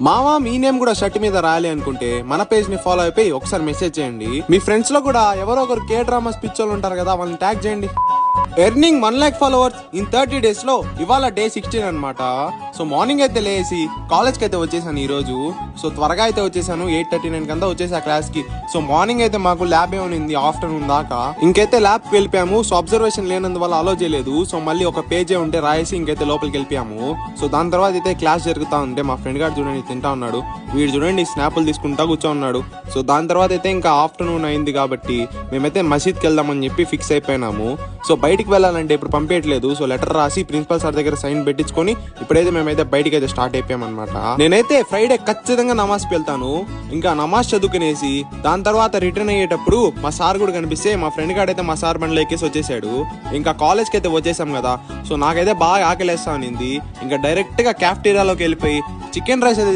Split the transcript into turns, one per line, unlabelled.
మామ మీ నేమ్ కూడా షర్ట్ మీద రాయాలి అనుకుంటే మన పేజ్ ని ఫాలో అయిపోయి ఒకసారి మెసేజ్ చేయండి. మీ ఫ్రెండ్స్ లో కూడా ఎవరో ఒకరు కే డ్రామాస్ పిచ్చోళ్ళు ఉంటారు కదా, వాళ్ళని ట్యాగ్ చేయండి. Earning 1 lakh followers in 30 days లో ఇవాళ డే 16 అనమాట. సో మార్నింగ్ అయితే లేసి కాలేజ్ కి అయితే వచ్చేసాను ఈ రోజు. సో త్వరగా అయితే వచ్చేసాను, 8:39 కంతా వచ్చేసా క్లాస్ కి. సో మార్నింగ్ అయితే మాకు ల్యాబ్ ఏమనింది ఆఫ్టర్నూన్ దాకా. ఇంకైతే ల్యాబ్ కి వెళ్ళిపోయాము. సో అబ్జర్వేషన్ లేనందువల్ల అలో చేయలేదు. సో మళ్ళీ ఒక పేజే ఉంటే రాయేసి ఇంకైతే లోపలికి వెళ్ళిపోయాము. సో దాని తర్వాత అయితే క్లాస్ జరుగుతా ఉంటే మా ఫ్రెండ్ గారు చూడండి తింటా ఉన్నాడు, వీడు చూడండి స్నాపులు తీసుకుంటా కూర్చో ఉన్నాడు. సో దాని తర్వాత అయితే ఇంకా ఆఫ్టర్నూన్ అయింది కాబట్టి మేమైతే మసీద్కి వెళ్దామని చెప్పి ఫిక్స్ అయిపోయినాము. సో బయటికి వెళ్ళాలంటే ఇప్పుడు పంపించట్లేదు. సో లెటర్ రాసి ప్రిన్సిపల్ సార్ దగ్గర సైన్ పెట్టించుకొని ఇప్పుడైతే మేమైతే బయటికి అయితే స్టార్ట్ అయిపోయామన్నమాట. నేనైతే ఫ్రైడే ఖచ్చితంగా నమాజ్కి వెళ్తాను. ఇంకా నమాజ్ చదువుకునేసి దాని తర్వాత రిటర్న్ అయ్యేటప్పుడు మా సార్ కూడా కనిపిస్తే మా ఫ్రెండ్ గాడైతే మా సార్ బండ్లో ఎక్కేసి వచ్చేసాడు. ఇంకా కాలేజ్కి అయితే వచ్చేసాం కదా. సో నాకైతే బాగా ఆకలేస్తా అనింది. ఇంకా డైరెక్ట్ గా క్యాఫ్టీరియాలోకి వెళ్ళిపోయి చికెన్ రైస్ అయితే